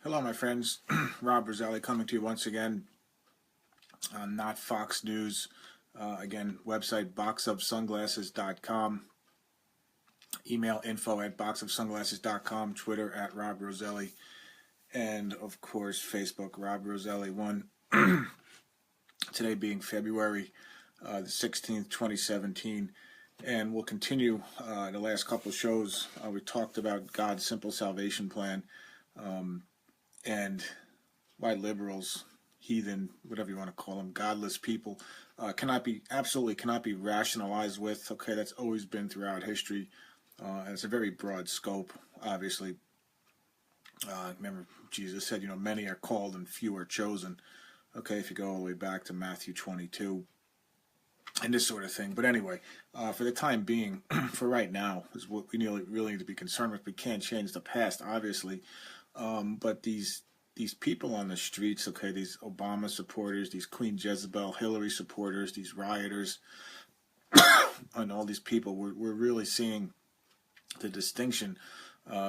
Hello, my friends. Rob Roselli coming to you once again on Not Fox News. Again, website boxofsunglasses.com, email info@boxofsunglasses.com, Twitter @Rob Roselli, and of course Facebook Rob Roselli 1. Today being February the 16th, 2017. And we'll continue the last couple of shows. We talked about God's simple salvation plan. And why liberals, heathen, whatever you want to call them, godless people, absolutely cannot be rationalized with. Okay, that's always been throughout history. And it's a very broad scope, obviously. Remember, Jesus said, many are called and few are chosen. Okay, if you go all the way back to Matthew 22 and this sort of thing. But anyway, for the time being, for right now, is what we really need to be concerned with. We can't change the past, obviously. But these people on the streets, okay, these Obama supporters, these Queen Jezebel, Hillary supporters, these rioters, and all these people, we're really seeing the distinction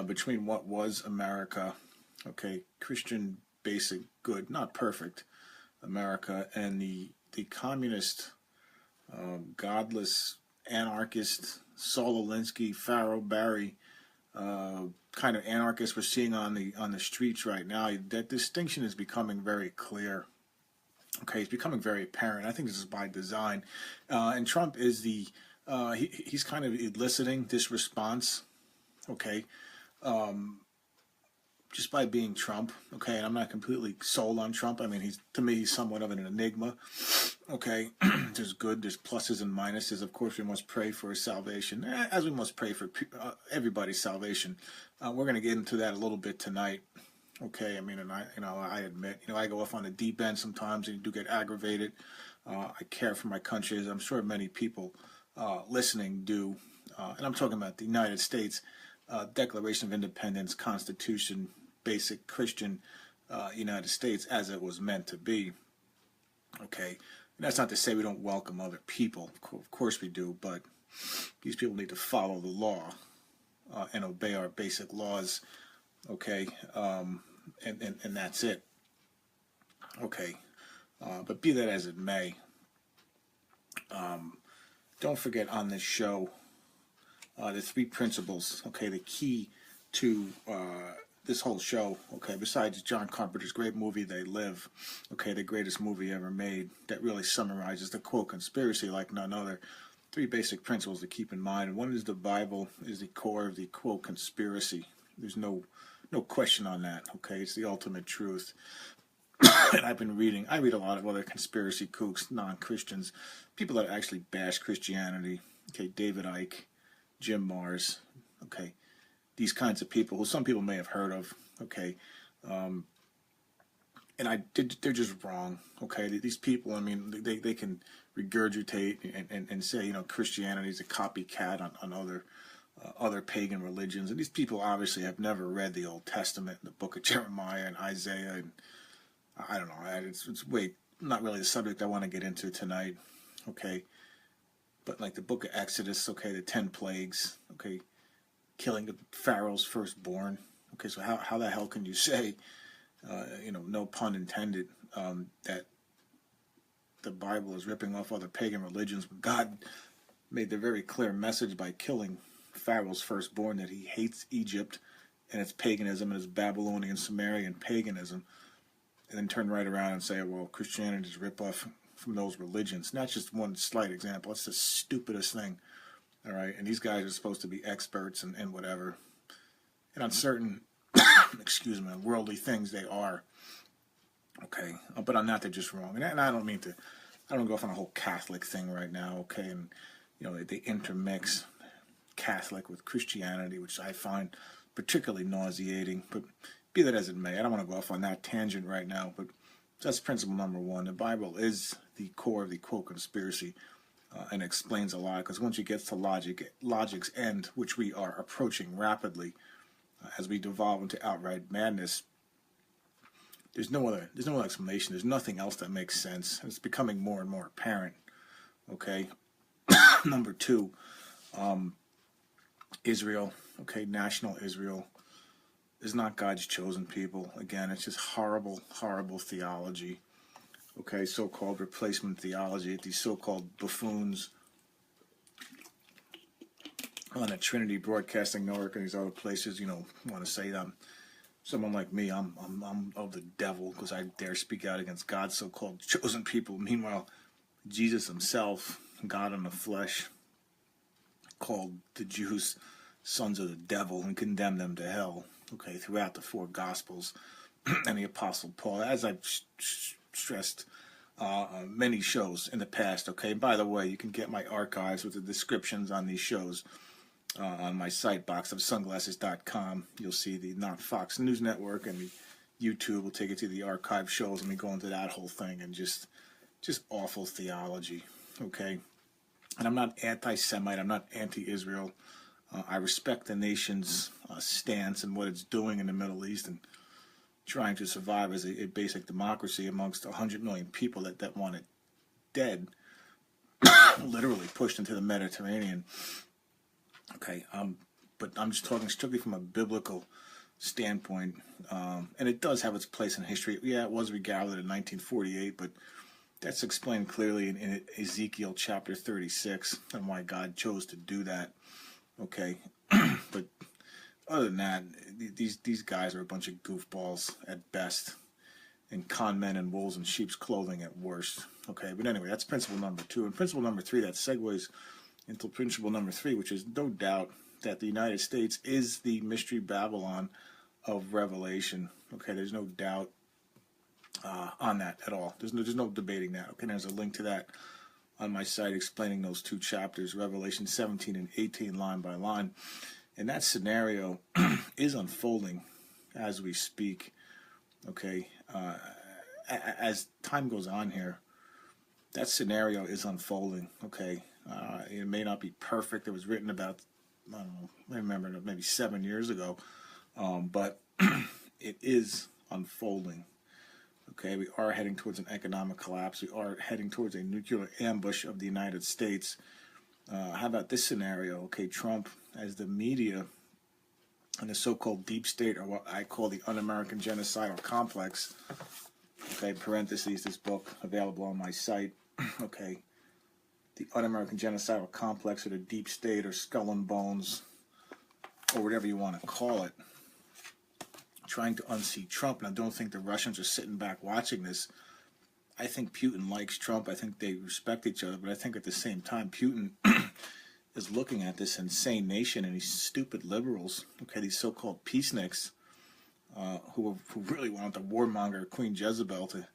between what was America, okay, Christian, basic, good, not perfect America, and the communist, godless, anarchist, Saul Alinsky, Pharaoh Barry, kind of anarchists we're seeing on the streets right now. That distinction is becoming very clear. Okay, it's becoming very apparent. I think this is by design, and Trump is he's kind of eliciting this response. Okay, just by being Trump. Okay, and I'm not completely sold on Trump. I mean, to me he's somewhat of an enigma. Okay, there's good, there's pluses and minuses. Of course, we must pray for his salvation, as we must pray for everybody's salvation. We're going to get into that a little bit tonight. Okay, I mean, and I admit, I go off on the deep end sometimes and do get aggravated. I care for my country, as I'm sure many people listening do. And I'm talking about the United States Declaration of Independence, Constitution, basic Christian United States as it was meant to be. Okay. And that's not to say we don't welcome other people. Of course we do, but these people need to follow the law and obey our basic laws. Okay, and that's it. Okay, but be that as it may, don't forget on this show the three principles. Okay, the key to this whole show, okay, besides John Carpenter's great movie, They Live, okay, the greatest movie ever made, that really summarizes the, quote, conspiracy like none other. Three basic principles to keep in mind. And one is the Bible is the core of the, quote, conspiracy. There's no question on that, okay? It's the ultimate truth. And I read a lot of other conspiracy kooks, non-Christians, people that actually bash Christianity, okay, David Icke, Jim Mars, okay, these kinds of people who some people may have heard of, okay, and they're just wrong, okay. These people, I mean, they can regurgitate and say, Christianity is a copycat on other pagan religions, and these people obviously have never read the Old Testament, the Book of Jeremiah and Isaiah, and I don't know. It's not really the subject I want to get into tonight, okay. But like the Book of Exodus, okay, the 10 plagues, okay, killing the Pharaoh's firstborn. Okay, so how the hell can you say, no pun intended, that the Bible is ripping off other pagan religions when God made the very clear message by killing Pharaoh's firstborn that he hates Egypt and its paganism and its Babylonian Sumerian paganism, and then turn right around and say, well, Christianity is a rip-off from those religions. And that's just one slight example. It's the stupidest thing. All right, and these guys are supposed to be experts and whatever. And on certain, worldly things they are. Okay, but on that they're just wrong. And I don't go off on a whole Catholic thing right now, okay? And, they intermix Catholic with Christianity, which I find particularly nauseating. But be that as it may, I don't want to go off on that tangent right now, but that's principle number one. The Bible is the core of the, quote, conspiracy. And explains a lot, because once you get to logic's end, which we are approaching rapidly as we devolve into outright madness, there's no other explanation. There's nothing else that makes sense. It's becoming more and more apparent. Okay. Number two, Israel. Okay, national Israel. is not God's chosen people. Again, it's just horrible, horrible theology. Okay, so-called replacement theology. These so-called buffoons on a Trinity Broadcasting Network and these other places, want to say someone like me, I'm of the devil because I dare speak out against God's so-called chosen people. Meanwhile, Jesus himself, God in the flesh, called the Jews sons of the devil and condemned them to hell. Okay, throughout the four Gospels and the Apostle Paul, as I've stressed many shows in the past. Okay, by the way, you can get my archives with the descriptions on these shows on my site, boxofsunglasses.com. You'll see the Not Fox News Network, and the YouTube will take you to the archive shows, and we go into that whole thing, and just awful theology. Okay, and I'm not anti-Semite. I'm not anti-Israel. I respect the nation's stance and what it's doing in the Middle East and trying to survive as a basic democracy amongst 100 million people that want it dead, literally pushed into the Mediterranean. Okay, but I'm just talking strictly from a biblical standpoint, and it does have its place in history. Yeah, it was regathered in 1948, but that's explained clearly in Ezekiel chapter 36 and why God chose to do that. Okay, but other than that, these guys are a bunch of goofballs at best, and con men in wolves and sheep's clothing at worst. Okay, but anyway, that's principle number 2. And principle number 3, that segues into principle number 3, which is no doubt that the United States is the mystery Babylon of Revelation. Okay, there's no doubt on that at all. There's no debating that. Okay, there's a link to that on my site explaining those 2 chapters, Revelation 17 and 18, line by line. And that scenario is unfolding as we speak. Okay, as time goes on here, that scenario is unfolding. Okay, it may not be perfect. It was written about, I don't know, I remember maybe 7 years ago, but it is unfolding. Okay, we are heading towards an economic collapse. We are heading towards a nuclear ambush of the United States. How about this scenario? Okay, Trump, as the media and the so-called deep state, or what I call the un-American genocidal complex, okay, parentheses, this book available on my site, okay, the un-American genocidal complex, or the deep state, or skull and bones, or whatever you want to call it, trying to unseat Trump. And I don't think the Russians are sitting back watching this. I think Putin likes Trump. I think they respect each other. But I think at the same time, Putin is looking at this insane nation and these stupid liberals, okay, these so-called peaceniks, who really want the warmonger Queen Jezebel to,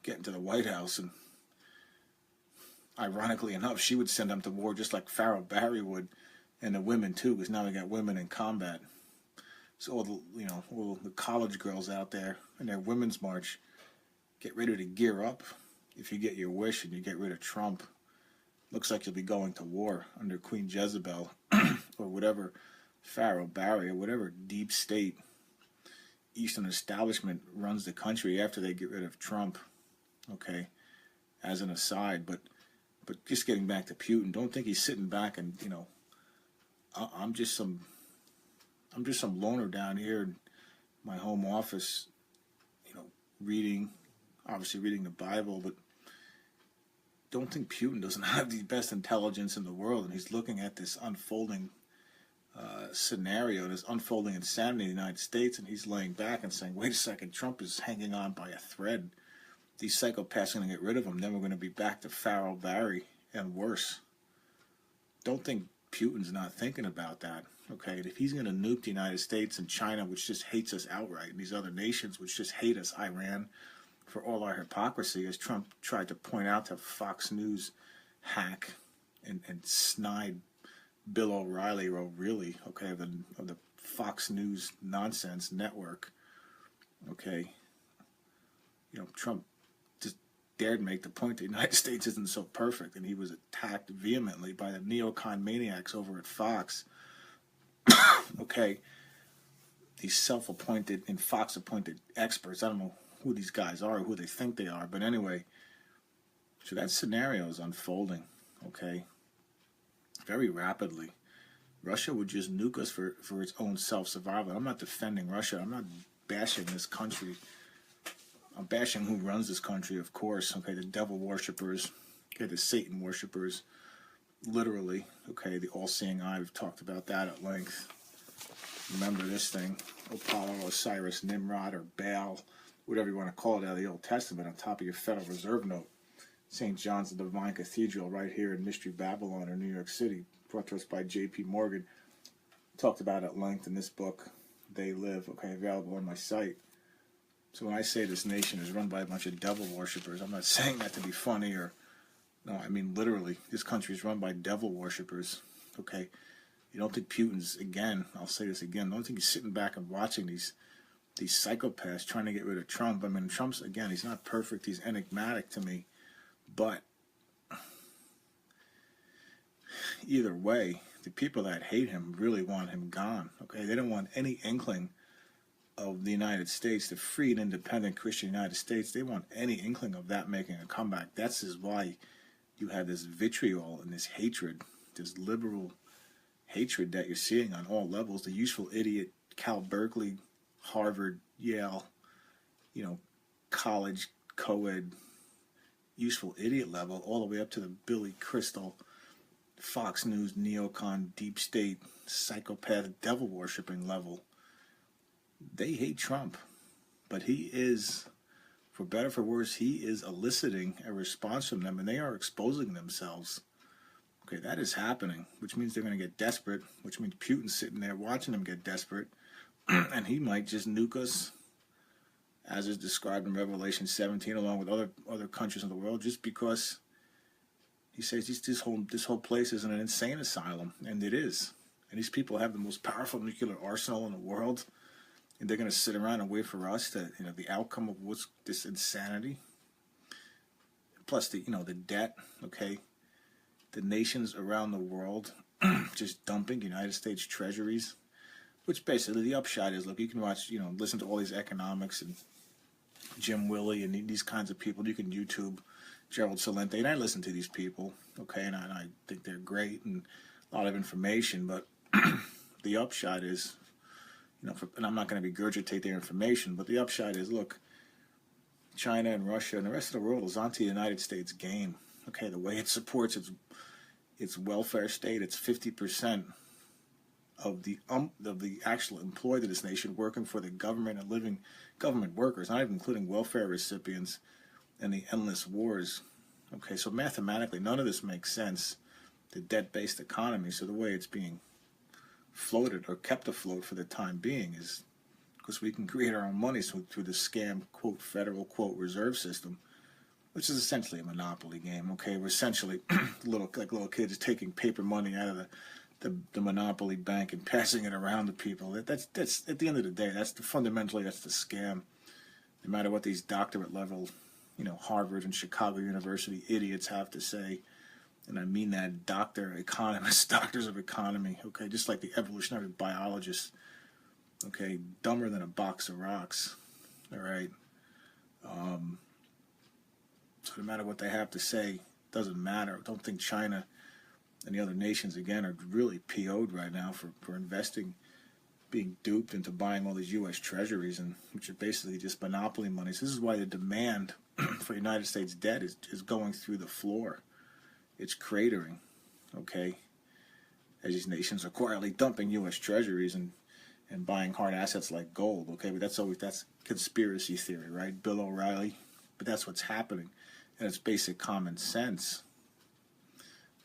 get into the White House. And ironically enough, she would send them to war just like Pharaoh Barry would, and the women too, because now we got women in combat. So all the college girls out there in their women's march, get ready to gear up. If you get your wish and you get rid of Trump, looks like you'll be going to war under Queen Jezebel or whatever Pharaoh Barry or whatever deep state Eastern establishment runs the country after they get rid of Trump. Okay, as an aside, but just getting back to Putin, don't think he's sitting back and I'm just some loner down here in my home office, obviously reading the Bible, but don't think Putin doesn't have the best intelligence in the world, and he's looking at this unfolding scenario, this unfolding insanity in the United States, and he's laying back and saying, wait a second, Trump is hanging on by a thread. These psychopaths are going to get rid of him, then we're going to be back to Pharaoh Barry and worse. Don't think Putin's not thinking about that. Okay, and if he's going to nuke the United States and China, which just hates us outright, and these other nations which just hate us, Iran, for all our hypocrisy, as Trump tried to point out to Fox News hack and snide Bill O'Reilly, okay, of the Fox News nonsense network. Okay, Trump just dared make the point that the United States isn't so perfect, and he was attacked vehemently by the neocon maniacs over at Fox. Okay, these self-appointed and Fox-appointed experts. I don't know who these guys are or who they think they are, but anyway, so that scenario is unfolding, okay, very rapidly. Russia would just nuke us for its own self-survival. I'm not defending Russia. I'm not bashing this country. I'm bashing who runs this country, of course. Okay, the devil worshippers, okay, the Satan worshippers, literally. Okay, the all-seeing eye. We've talked about that at length. Remember this thing: Apollo, Osiris, Nimrod, or Baal, whatever you want to call it, out of the Old Testament, on top of your Federal Reserve note. St. John's the Divine Cathedral, right here in Mystery Babylon, or New York City, brought to us by J.P. Morgan. Talked about at length in this book, They Live. Okay, available on my site. So when I say this nation is run by a bunch of devil worshippers, I'm not saying that to be funny or, no, I mean literally. This country is run by devil worshippers, okay? You don't think Putin's, again, I'll say this again, don't think he's sitting back and watching these psychopaths trying to get rid of Trump. I mean, Trump's, again, he's not perfect, he's enigmatic to me, but either way, the people that hate him really want him gone, okay? They don't want any inkling of the United States, the free and independent Christian United States. They want any inkling of that making a comeback. That's is why you have this vitriol and this hatred, this liberal hatred that you're seeing on all levels. The useful idiot, Cal Berkeley, Harvard, Yale, college, co-ed, useful idiot level, all the way up to the Billy Crystal, Fox News, neocon, deep state, psychopath, devil worshipping level. They hate Trump, but he is, for better for worse, he is eliciting a response from them, and they are exposing themselves. Okay, that is happening, which means they're going to get desperate, which means Putin's sitting there watching them get desperate, and he might just nuke us, as is described in Revelation 17, along with other countries in the world, just because he says this whole place is an insane asylum, and it is. And these people have the most powerful nuclear arsenal in the world. And they're going to sit around and wait for us to, the outcome of what's this insanity. Plus the debt, okay? The nations around the world just dumping United States treasuries, which basically the upshot is, look, you can watch, listen to all these economics and Jim Willey and these kinds of people. You can YouTube Gerald Celente, and I listen to these people, okay? And I think they're great and a lot of information, but the upshot is, and I'm not going to regurgitate their information, but the upshot is, look, China and Russia and the rest of the world is onto the United States game. Okay, the way it supports its welfare state, it's 50% of the actual employed of this nation working for the government and living government workers, not even including welfare recipients and the endless wars. Okay, so mathematically, none of this makes sense. The debt-based economy, so the way it's being floated or kept afloat for the time being is because we can create our own money through the scam, quote, federal, quote, reserve system, which is essentially a monopoly game. Okay, we're essentially little kids taking paper money out of the monopoly bank and passing it around to people. That's at the end of the day, fundamentally that's the scam. No matter what these doctorate level, Harvard and Chicago University idiots have to say. And I mean that economists, doctors of economy, okay, just like the evolutionary biologists, okay, dumber than a box of rocks, all right? So no matter what they have to say, doesn't matter. I don't think China and the other nations, again, are really PO'd right now for investing, being duped into buying all these U.S. treasuries, and which are basically just monopoly money. So this is why the demand for United States debt is going through the floor. It's cratering, okay, as these nations are quietly dumping U.S. treasuries and buying hard assets like gold, okay, but that's conspiracy theory, right? Bill O'Reilly, but that's what's happening, and it's basic common sense.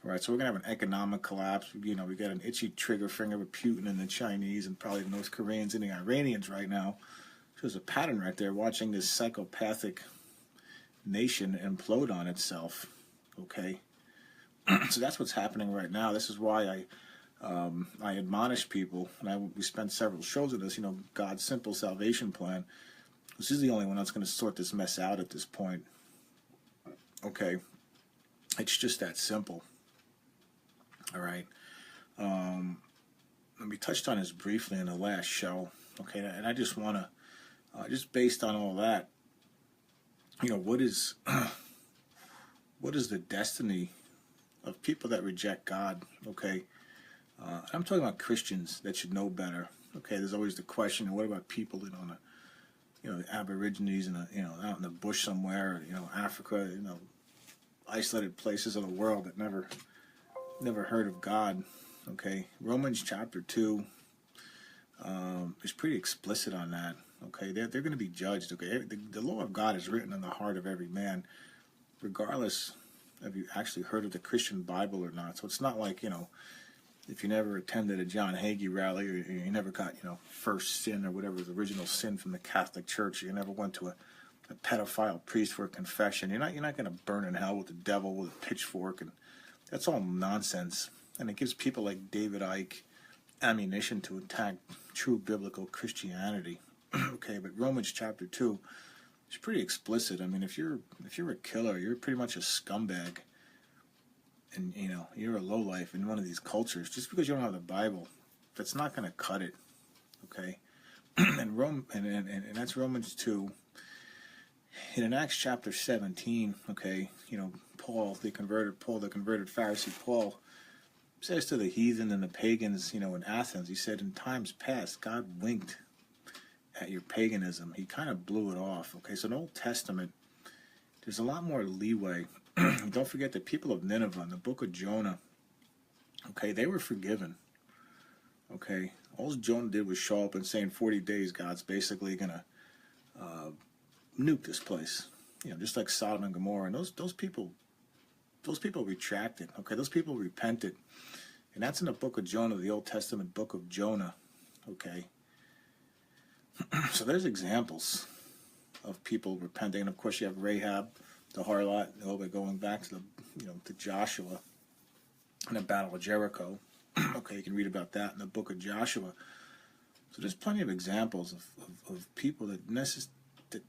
All right, so we're going to have an economic collapse. We got an itchy trigger finger with Putin and the Chinese and probably the North Koreans and the Iranians right now. So there's a pattern right there, watching this psychopathic nation implode on itself, okay? So that's what's happening right now. This is why I admonish people, and we spent several shows on this, God's simple salvation plan. This is the only one that's going to sort this mess out at this point. Okay? It's just that simple. All right? We touched on this briefly in the last show, okay? And I just want to, just based on all that, what is the destiny of people that reject God, okay? I'm talking about Christians that should know better. Okay, there's always the question, what about people, the Aborigines out in the bush somewhere, Africa, isolated places of the world that never heard of God. Okay, Romans chapter 2 is pretty explicit on that. Okay, they're going to be judged. Okay, the law of God is written in the heart of every man, regardless of you actually heard of the Christian Bible or not. So it's not like, if you never attended a John Hagee rally, or you never got, first sin or whatever the original sin from the Catholic Church, or you never went to a pedophile priest for a confession, you're not going to burn in hell with the devil with a pitchfork, and that's all nonsense. And it gives people like David Icke ammunition to attack true biblical Christianity. Okay, but Romans chapter 2 is pretty explicit. I mean, if you're a killer, you're pretty much a scumbag, and you're a lowlife in one of these cultures. Just because you don't have the Bible, that's not going to cut it. Okay, and that's Romans 2. And in Acts chapter 17, okay, Paul the converted Pharisee, Paul says to the heathen and the pagans, in Athens, he said, in times past, God winked at your paganism. He kind of blew it off. Okay, so in the Old Testament, there's a lot more leeway. Don't forget the people of Nineveh in the book of Jonah, okay, they were forgiven. Okay, all Jonah did was show up and say in 40 days, God's basically going to nuke this place. Just like Sodom and Gomorrah. And those people retracted. Okay, those people repented. And that's in the book of Jonah, the Old Testament book of Jonah. Okay. So there's examples of people repenting. And of course you have Rahab, the harlot, a little bit going back to to Joshua and the Battle of Jericho. Okay, you can read about that in the book of Joshua. So there's plenty of examples of people that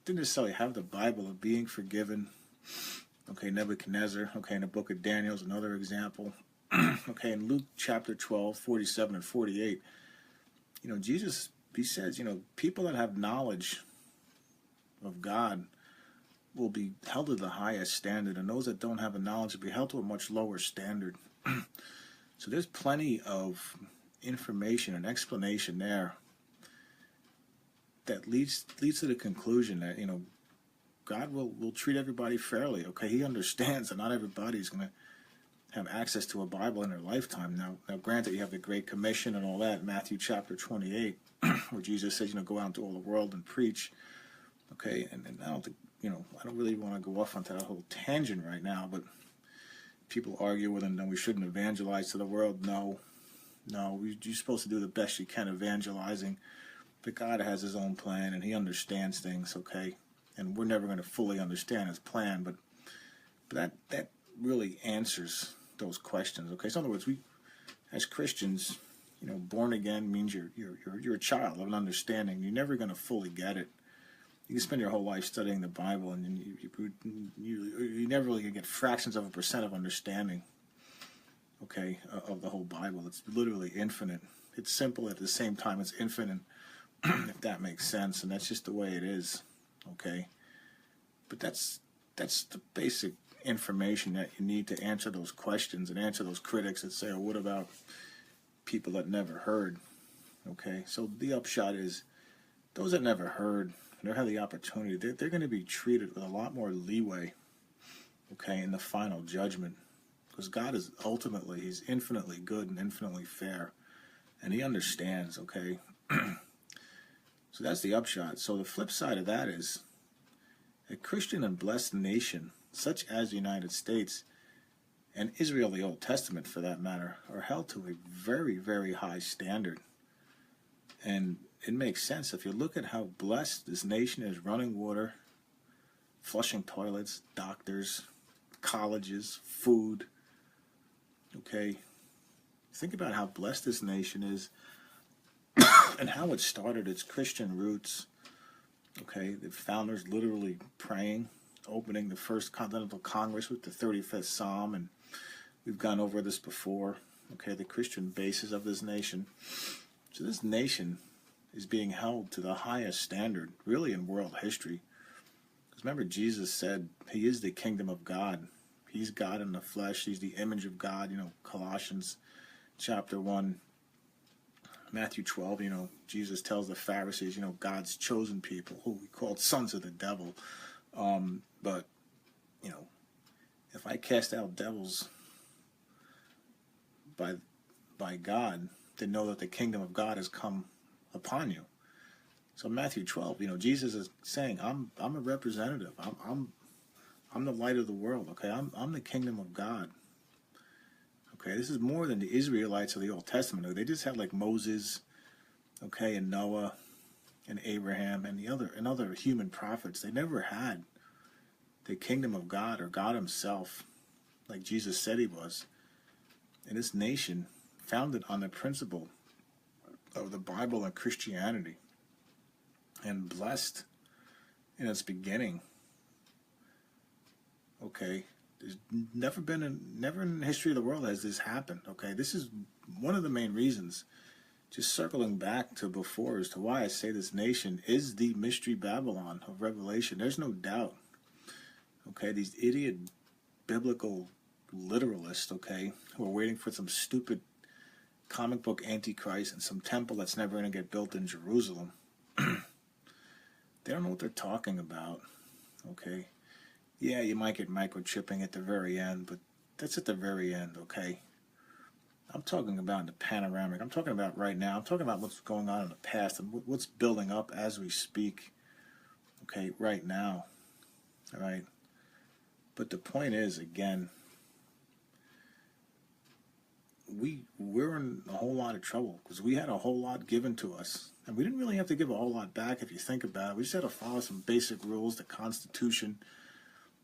didn't necessarily have the Bible of being forgiven. Okay, Nebuchadnezzar. Okay, in the book of Daniel is another example. Okay, in Luke chapter 12, 47 and 48, Jesus, he says, people that have knowledge of God will be held to the highest standard, and those that don't have a knowledge will be held to a much lower standard. So there's plenty of information and explanation there that leads to the conclusion that, God will treat everybody fairly. Okay, he understands that not everybody's going to have access to a Bible in their lifetime. Now, granted, you have the Great Commission and all that, Matthew chapter 28, where Jesus says, go out into all the world and preach. Okay, and I don't think, I don't really want to go off onto that whole tangent right now, but people argue whether we shouldn't evangelize to the world. No, you're supposed to do the best you can evangelizing, but God has his own plan, and he understands things, okay? And we're never going to fully understand his plan, but that really answers those questions, okay? So in other words, we, as Christians, born again means you're a child of an understanding. You're never going to fully get it. You can spend your whole life studying the Bible, and you never really get fractions of a percent of understanding, okay, of the whole Bible. It's literally infinite. It's simple at the same time. It's infinite, if that makes sense, and that's just the way it is, okay? But that's the basic information that you need to answer those questions and answer those critics that say, oh, what about people that never heard? Okay, so the upshot is those that never heard, they have the opportunity, they're going to be treated with a lot more leeway, okay, in the final judgment, because God is ultimately, he's infinitely good and infinitely fair, and he understands, okay? So that's the upshot. So the flip side of that is a Christian and blessed nation, such as the United States, and Israel, the Old Testament for that matter, are held to a very, very high standard. And it makes sense if you look at how blessed this nation is: running water, flushing toilets, doctors, colleges, food. Okay, think about how blessed this nation is and how it started its Christian roots. Okay, the founders literally praying, opening the First Continental Congress with the 35th Psalm, and we've gone over this before. Okay, the Christian basis of this nation. So this nation is being held to the highest standard, really, in world history. Because remember, Jesus said he is the kingdom of God. He's God in the flesh. He's the image of God, Colossians chapter 1, Matthew 12, Jesus tells the Pharisees, God's chosen people, who he called sons of the devil. But, if I cast out devils by God, then know that the kingdom of God has come upon you. So Matthew 12, Jesus is saying, I'm a representative. I'm the light of the world. Okay, I'm the kingdom of God. Okay, this is more than the Israelites of the Old Testament. They just had like Moses, okay, and Noah, and Abraham, and other human prophets. They never had the kingdom of God or God Himself, like Jesus said He was. And this nation, founded on the principle of the Bible and Christianity, and blessed in its beginning. Okay, there's never in the history of the world has this happened. Okay, this is one of the main reasons. Just circling back to before as to why I say this nation is the mystery Babylon of Revelation. There's no doubt. Okay, these idiot biblical literalists, okay, who are waiting for some stupid comic book antichrist and some temple that's never going to get built in Jerusalem. They don't know what they're talking about. Okay, yeah, you might get microchipping at the very end, but that's at the very end. Okay, I'm talking about the panoramic. I'm talking about right now. I'm talking about what's going on in the past and what's building up as we speak. Okay, right now. All right. But the point is, again, we're in a whole lot of trouble because we had a whole lot given to us. And we didn't really have to give a whole lot back if you think about it. We just had to follow some basic rules, the Constitution,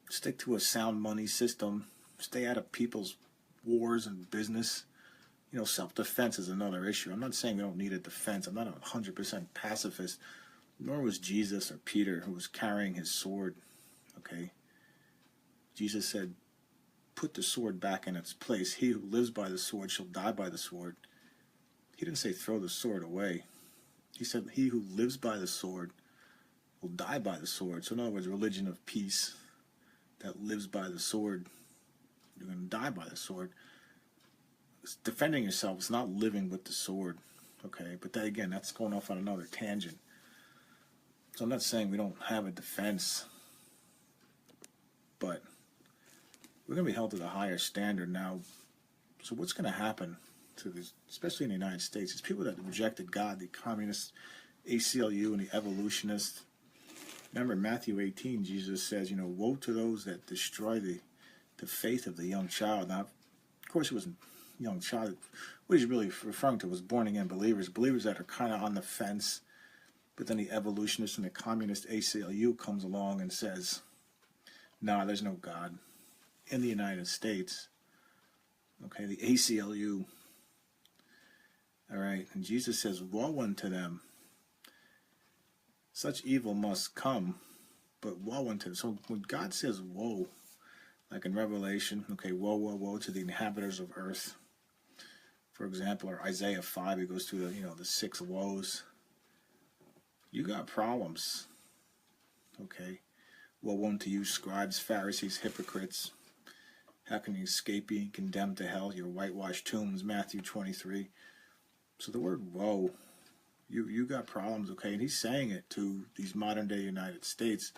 stick to a sound money system, stay out of people's wars and business. Self-defense is another issue. I'm not saying we don't need a defense. I'm not a 100% pacifist, nor was Jesus or Peter, who was carrying his sword. Okay? Jesus said, put the sword back in its place. He who lives by the sword shall die by the sword. He didn't say throw the sword away. He said he who lives by the sword will die by the sword. So in other words, religion of peace that lives by the sword, you're going to die by the sword. It's defending yourself. It's not living with the sword. Okay, but that, again, that's going off on another tangent. So I'm not saying we don't have a defense, but we're going to be held to the higher standard now. So what's going to happen to this, especially in the United States? It's people that rejected God, the communists, ACLU, and the evolutionists. Remember Matthew 18, Jesus says, woe to those that destroy the faith of the young child. Now, of course, it wasn't young child. What he's really referring to was born-again believers that are kind of on the fence. But then the evolutionist and the communist ACLU comes along and says, nah, there's no God in the United States. Okay, the ACLU. All right, and Jesus says, woe unto them. Such evil must come, but woe unto them. So when God says woe, like in Revelation, okay, woe, woe, woe to the inhabitants of earth. For example, or Isaiah 5, he goes through the 6 woes. You got problems. Okay. Woe unto you, scribes, Pharisees, hypocrites. How can you escape being condemned to hell? Your whitewashed tombs, Matthew 23. So the word woe, you got problems, okay? And he's saying it to these modern day United States.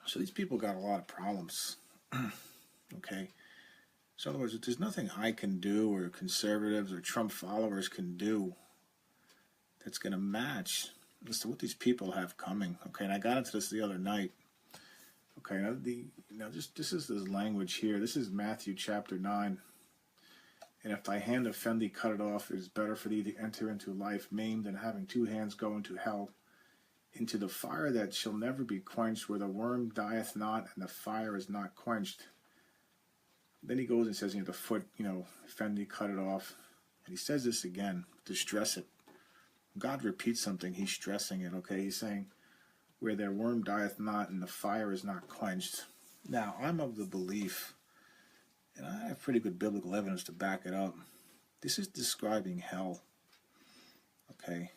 So these people got a lot of problems. Okay? So in other words, there's nothing I can do or conservatives or Trump followers can do that's going to match as to what these people have coming. Okay, and I got into this the other night. Okay, this is this language here. This is Matthew chapter 9. And if thy hand offend thee, cut it off. It is better for thee to enter into life maimed than having 2 hands go into hell, into the fire that shall never be quenched, where the worm dieth not and the fire is not quenched. Then he goes and says, the foot, offend thee, cut it off. And he says this again to stress it. God repeats something, he's stressing it, okay? He's saying, where their worm dieth not and the fire is not quenched. Now, I'm of the belief, and I have pretty good biblical evidence to back it up, this is describing hell, okay?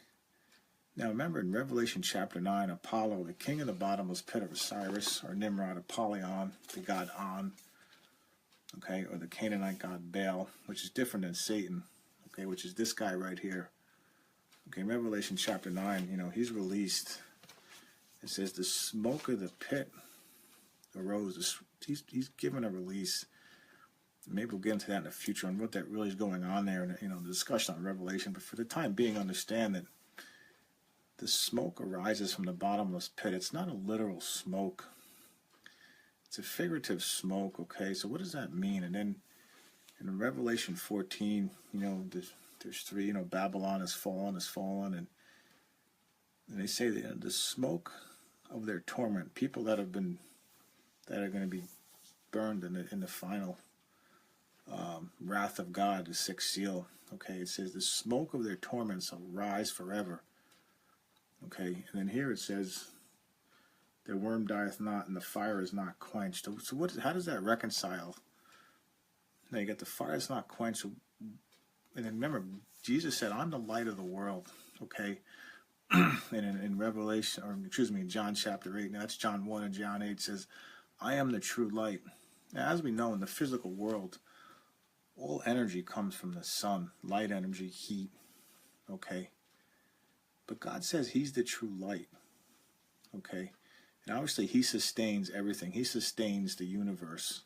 Now, remember in Revelation chapter 9, Apollo, the king of the bottomless pit of Osiris, or Nimrod, Apollyon, the god On, okay, or the Canaanite god Baal, which is different than Satan, okay, which is this guy right here. Okay, in Revelation chapter 9, he's released. It says the smoke of the pit arose. He's given a release. Maybe we'll get into that in the future and what that really is going on there, and the discussion on Revelation. But for the time being, understand that the smoke arises from the bottomless pit. It's not a literal smoke. It's a figurative smoke, okay? So what does that mean? And then in Revelation 14, there's three, Babylon has fallen, and they say that the smoke of their torment, people that are going to be burned in the final wrath of God, the sixth seal, okay? It says the smoke of their torments shall rise forever, okay? And then here it says, their worm dieth not, and the fire is not quenched. So how does that reconcile? Now you got the fire is not quenched. And then remember, Jesus said, I'm the light of the world, okay? And in Revelation, in John chapter 8, now that's John 1 and John 8 says, I am the true light. Now, as we know, in the physical world, all energy comes from the sun, light energy, heat, okay? But God says he's the true light, okay? And obviously he sustains everything. He sustains the universe,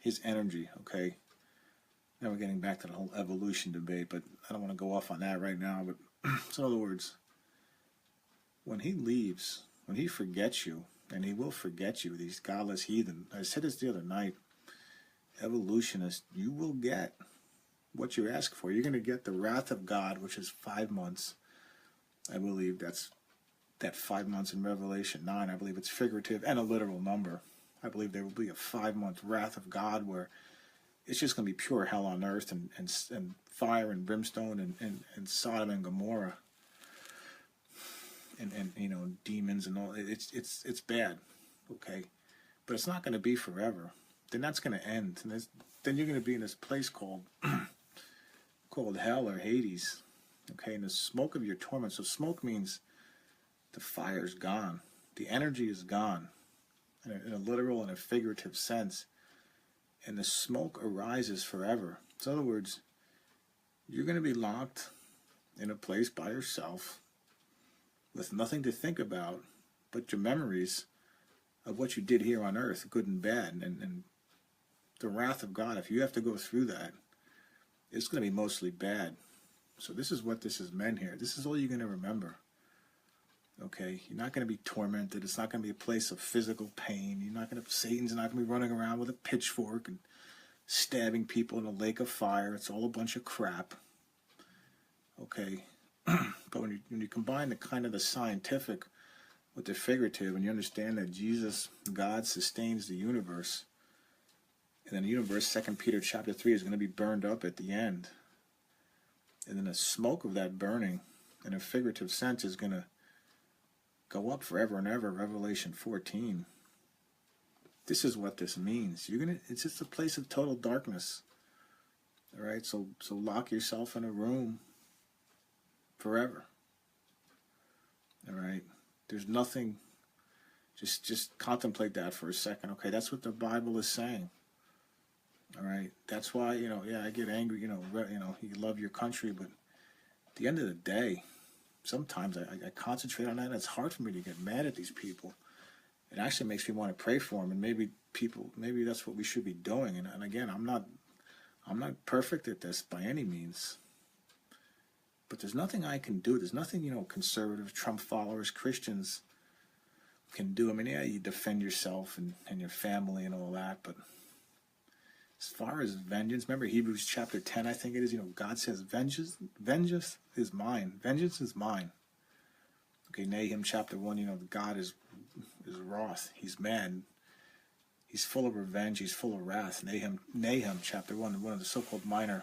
his energy, okay? Now we're getting back to the whole evolution debate, but I don't want to go off on that right now. But so in other words, when he leaves, when he forgets you, and he will forget you, these godless heathen, I said this the other night, evolutionists, you will get what you ask for. You're going to get the wrath of God, which is 5 months. I believe that's that 5 months in Revelation 9. I believe it's figurative and a literal number. I believe there will be a 5-month wrath of God where it's just going to be pure hell on earth and fire and brimstone and Sodom and Gomorrah and demons and all. It's bad, okay? But it's not going to be forever. Then that's going to end. And then you're going to be in this place called hell or Hades, okay? And the smoke of your torment. So smoke means the fire's gone. The energy is gone in a literal and a figurative sense. And the smoke arises forever. So in other words, you're going to be locked in a place by yourself with nothing to think about but your memories of what you did here on earth, good and bad. And the wrath of God, if you have to go through that, it's going to be mostly bad. So this is what this has meant here. This is all you're going to remember. Okay, you're not going to be tormented. It's not going to be a place of physical pain. Satan's not going to be running around with a pitchfork and stabbing people in a lake of fire. It's all a bunch of crap. Okay, but when you combine the scientific with the figurative, and you understand that Jesus, God, sustains the universe, and then the universe, 2 Peter chapter 3, is going to be burned up at the end. And then the smoke of that burning, in a figurative sense, is going to go up forever and ever, Revelation 14. This is what this means. It's just a place of total darkness. All right, so lock yourself in a room forever. All right, there's nothing. Just contemplate that for a second. Okay, that's what the Bible is saying. All right, that's why I get angry. You love your country, but at the end of the day, sometimes I concentrate on that, and it's hard for me to get mad at these people. It actually makes me want to pray for them, and maybe that's what we should be doing. And again, I'm not perfect at this by any means, but there's nothing I can do. There's nothing conservative Trump followers, Christians can do. I mean, yeah, you defend yourself and your family and all that, but as far as vengeance, remember Hebrews chapter 10, I think it is, God says, vengeance is mine. Vengeance is mine. Okay, Nahum chapter 1, God is wroth. He's mad. He's full of revenge. He's full of wrath. Nahum chapter 1, one of the so-called minor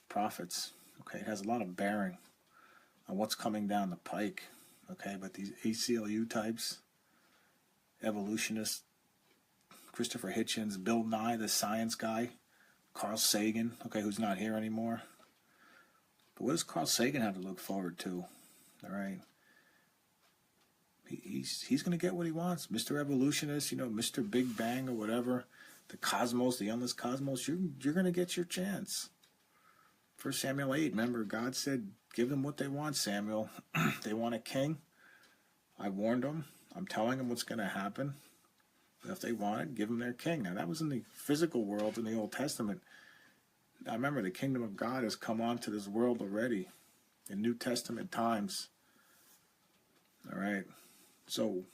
prophets. Okay, it has a lot of bearing on what's coming down the pike. Okay, but these ACLU types, evolutionists, Christopher Hitchens, Bill Nye, the science guy, Carl Sagan, okay, who's not here anymore. But what does Carl Sagan have to look forward to? All right. He's going to get what he wants. Mr. Evolutionist, Mr. Big Bang or whatever. the cosmos, the endless cosmos, you're going to get your chance. 1 Samuel 8, remember, God said, give them what they want, Samuel. They want a king. I warned them. I'm telling them what's going to happen. If they want it, give them their king. Now, that was in the physical world in the Old Testament. Now, remember, the kingdom of God has come onto this world already in New Testament times. All right? So,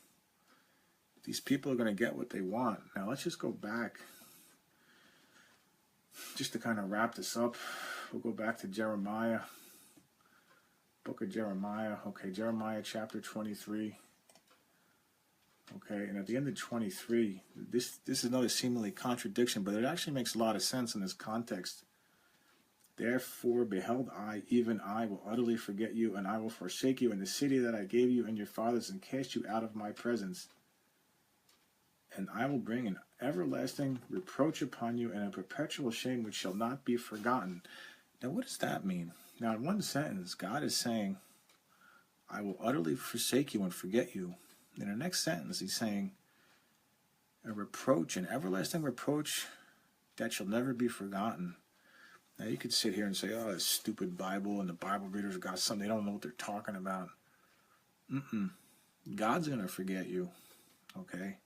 these people are going to get what they want. Now, let's just go back. Just to kind of wrap this up, we'll go back to Jeremiah. Book of Jeremiah. Okay, Jeremiah chapter 23. Okay, and at the end of 23, this is another seemingly contradiction, but it actually makes a lot of sense in this context. Therefore, behold, I, even I, will utterly forget you, and I will forsake you in the city that I gave you and your fathers, and cast you out of my presence. And I will bring an everlasting reproach upon you, and a perpetual shame which shall not be forgotten. Now, what does that mean? Now, in one sentence, God is saying, I will utterly forsake you and forget you. In the next sentence, he's saying, a reproach, an everlasting reproach that shall never be forgotten. Now, you could sit here and say, oh, this stupid Bible, and the Bible readers got something, they don't know what they're talking about. God's going to forget you, okay?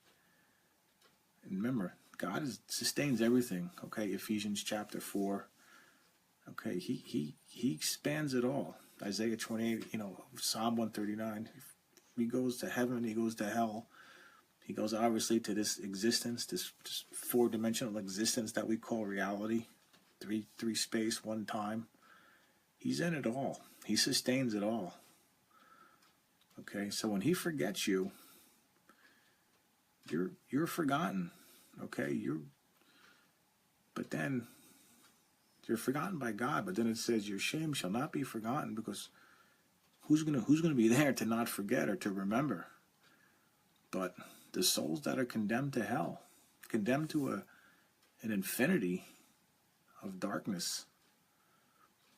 And remember, God sustains everything, okay? Ephesians chapter 4, okay? He expands it all. Isaiah 28, Psalm 139. He goes to heaven, he goes to hell. He goes obviously to this existence, this four-dimensional existence that we call reality. Three space, one time. He's in it all. He sustains it all. Okay, so when he forgets you, you're forgotten. Okay, but then you're forgotten by God. But then it says your shame shall not be forgotten, because who's gonna be there to not forget or to remember? But the souls that are condemned to hell, condemned to an infinity of darkness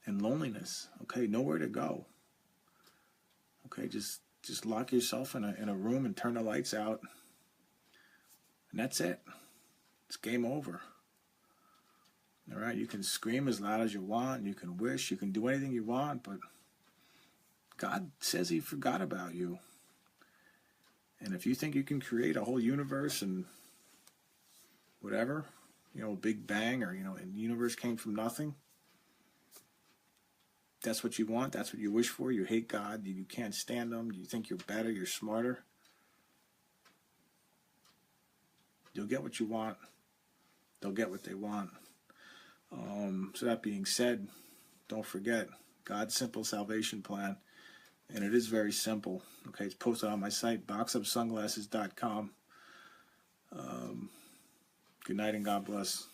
and loneliness. Okay, nowhere to go. Okay, just lock yourself in a room and turn the lights out, and that's it. It's game over. All right, you can scream as loud as you want, you can wish, you can do anything you want, but God says he forgot about you. And if you think you can create a whole universe and whatever, Big Bang, or, and the universe came from nothing, that's what you want, that's what you wish for, you hate God, you can't stand him, you think you're better, you're smarter, you'll get what you want, they'll get what they want. So that being said, don't forget God's simple salvation plan, and it is very simple. Okay, it's posted on my site, boxofsunglasses.com. Good night and God bless.